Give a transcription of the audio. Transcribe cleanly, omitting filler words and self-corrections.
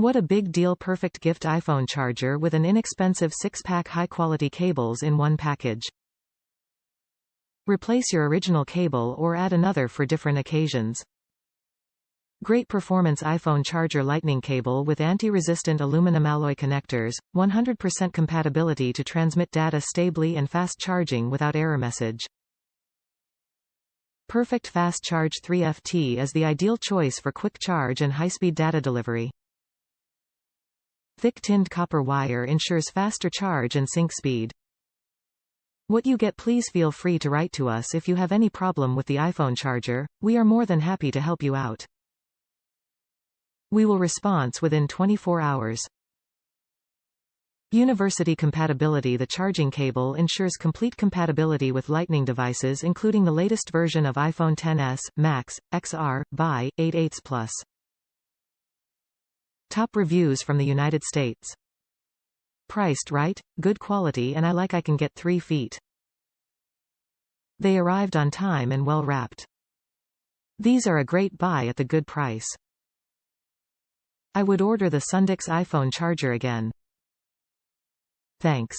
What a big deal! Perfect gift iPhone charger with an inexpensive 6-pack high-quality cables in one package. Replace your original cable or add another for different occasions. Great performance iPhone charger lightning cable with anti-resistant aluminum alloy connectors, 100% compatibility to transmit data stably and fast charging without error message. Perfect fast charge 3FT is the ideal choice for quick charge and high-speed data delivery. Thick tinned copper wire ensures faster charge and sync speed. What you get? Please feel free to write to us if you have any problem with the iPhone charger. We are more than happy to help you out. We will respond within 24 hours. University compatibility. The charging cable ensures complete compatibility with Lightning devices including the latest version of iPhone XS, Max, XR, by 8/8 Plus. Top reviews from the United States. Priced right, good quality, and I can get 3 feet. They arrived on time and well wrapped. These are a great buy at the good price. I would order the Sundix iPhone charger again. Thanks.